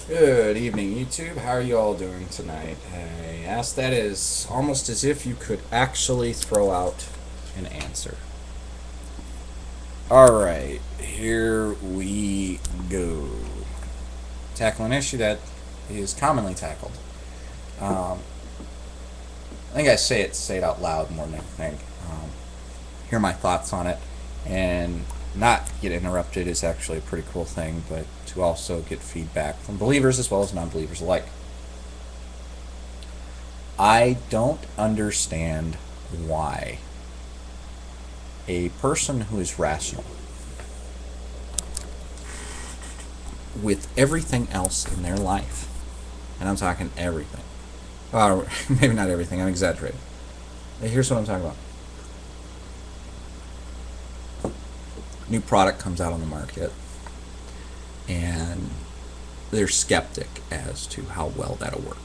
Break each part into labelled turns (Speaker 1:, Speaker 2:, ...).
Speaker 1: Good evening, YouTube. How are you all doing tonight? I ask that is almost as if you could actually throw out an answer. Alright, here we go. Tackle an issue that is commonly tackled. Um, I think I say it out loud more than anything. Hear my thoughts on it, and not get interrupted is actually a pretty cool thing, but to also get feedback from believers as well as non-believers alike. I don't understand why a person who is rational with everything else in their life, and I'm talking everything, maybe not everything, I'm exaggerating. Here's what I'm talking about. New product comes out on the market, and they're skeptic as to how well that'll work.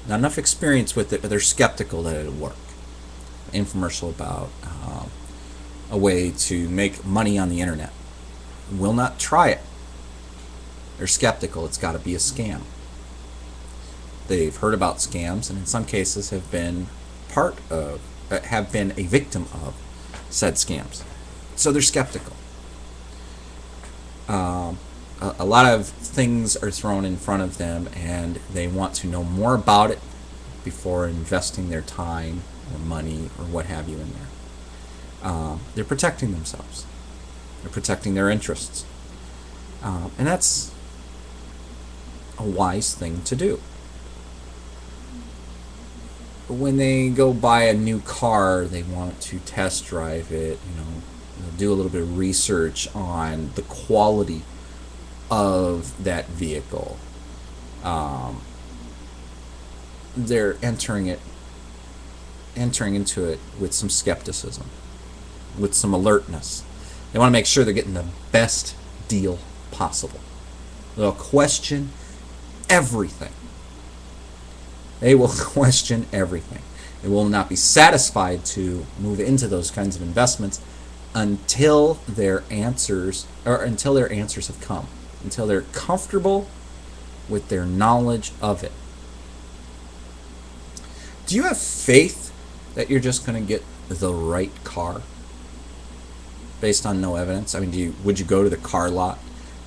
Speaker 1: Not enough experience with it, but they're skeptical that it'll work. Infomercial about a way to make money on the internet. Will not try it. They're skeptical. It's got to be a scam. They've heard about scams, and in some cases have been a victim of said scams. So they're skeptical. A lot of things are thrown in front of them, and they want to know more about it before investing their time or money or what have you in there. They're protecting themselves. They're protecting their interests. And that's a wise thing to do. When they go buy a new car, they want to test drive it, do a little bit of research on the quality of that vehicle. They're entering into it with some skepticism, with some alertness. They want to make sure they're getting the best deal possible. They'll question everything. They will question everything. They will not be satisfied to move into those kinds of investments until their answers have come, until they're comfortable with their knowledge of it. Do you have faith that you're just going to get the right car based on no evidence? I mean, would you go to the car lot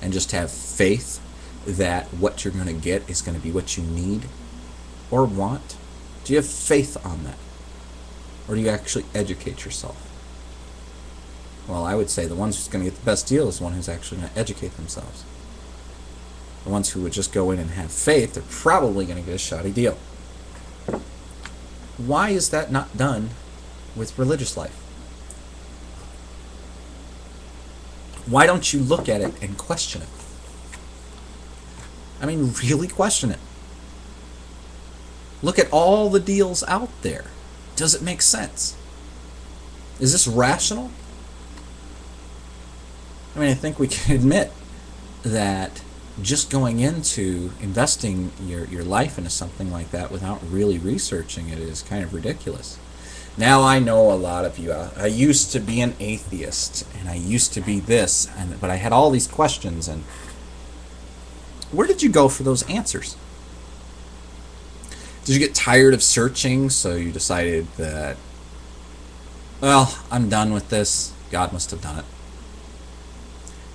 Speaker 1: and just have faith that what you're going to get is going to be what you need or want? Do you have faith on that? Or do you actually educate yourself? Well, I would say the ones who's going to get the best deal is the one who's actually going to educate themselves. The ones who would just go in and have faith, they're probably going to get a shoddy deal. Why is that not done with religious life? Why don't you look at it and question it? I mean, really question it. Look at all the deals out there. Does it make sense? Is this rational? I mean, I think we can admit that just going into investing your life into something like that without really researching it is kind of ridiculous. Now, I know a lot of you, I used to be an atheist, and I used to be this, but I had all these questions, and where did you go for those answers? Did you get tired of searching, so you decided that, well, I'm done with this, God must have done it?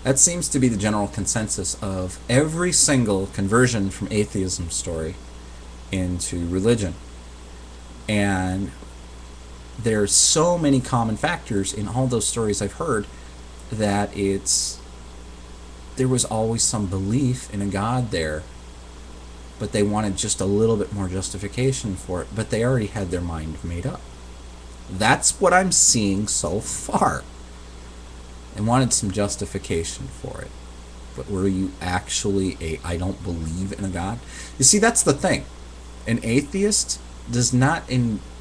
Speaker 1: That seems to be the general consensus of every single conversion from atheism story into religion. And there's so many common factors in all those stories I've heard that there was always some belief in a God there, but they wanted just a little bit more justification for it, but they already had their mind made up. That's what I'm seeing so far. And wanted some justification for it. But were you actually I don't believe in a God? You see, that's the thing. An atheist does not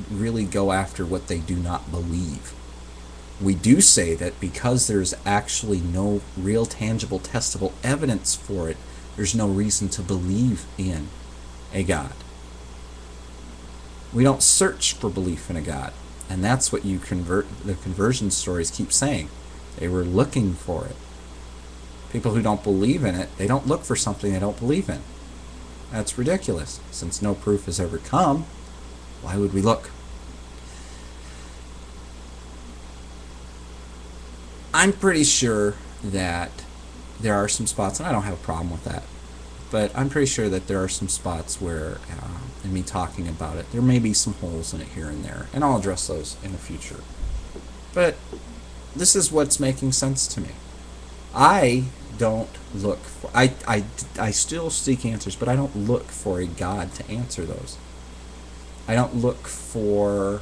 Speaker 1: really go after what they do not believe. We do say that because there's actually no real tangible testable evidence for it, there's no reason to believe in a God. We don't search for belief in a God. And that's what the conversion stories keep saying. They were looking for it. People who don't believe in it, they don't look for something they don't believe in. That's ridiculous. Since no proof has ever come, why would we look? I'm pretty sure that there are some spots, and I don't have a problem with that, but I'm pretty sure that there are some spots where, in me talking about it, there may be some holes in it here and there, and I'll address those in the future. But this is what's making sense to me. I don't look for, I still seek answers, but I don't look for a God to answer those. I don't look for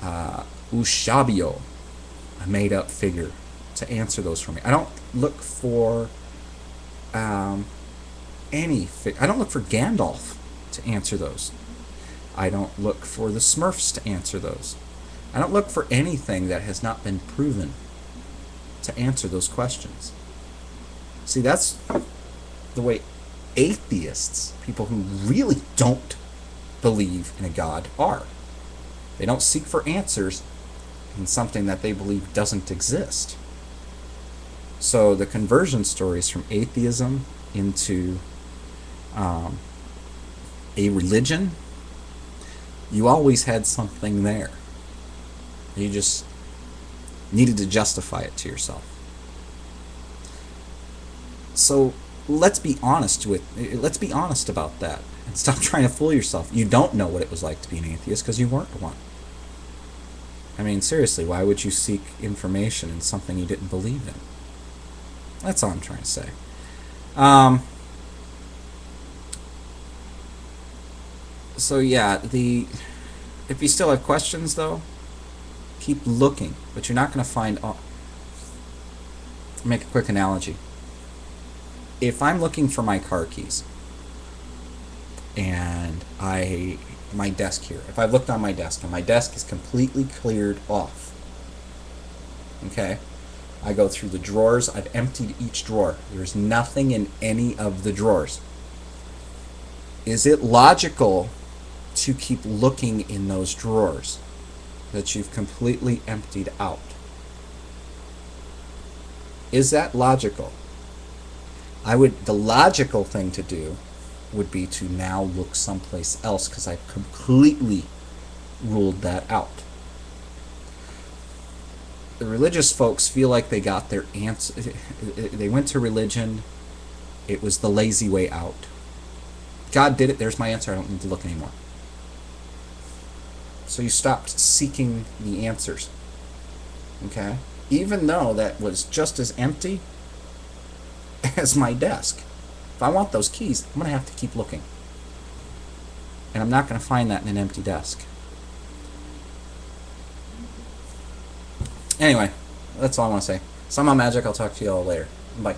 Speaker 1: Ushabio, a made-up figure, to answer those for me. I don't look for I don't look for Gandalf to answer those. I don't look for the Smurfs to answer those. I don't look for anything that has not been proven to answer those questions. See, that's the way atheists, people who really don't believe in a God, are. They don't seek for answers in something that they believe doesn't exist. So the conversion stories from atheism into a religion, you always had something there. You just needed to justify it to yourself. So let's be honest about that and stop trying to fool yourself. You don't know what it was like to be an atheist because you weren't one. I mean, seriously, why would you seek information in something you didn't believe in? That's all I'm trying to say. So yeah, if you still have questions though, keep looking, but you're not going to find. Make a quick analogy. If I'm looking for my car keys, and my desk here, if I've looked on my desk and my desk is completely cleared off, okay, I go through the drawers, I've emptied each drawer, there's nothing in any of the drawers. Is it logical to keep looking in those drawers that you've completely emptied out? Is that logical? The logical thing to do would be to now look someplace else because I've completely ruled that out. The religious folks feel like they got their answer. They went to religion. It was the lazy way out. God did it. There's my answer. I don't need to look anymore. So you stopped seeking the answers. Okay? Even though that was just as empty as my desk. If I want those keys, I'm going to have to keep looking. And I'm not going to find that in an empty desk. Anyway, that's all I want to say. Somehowmagic. I'll talk to you all later. Bye.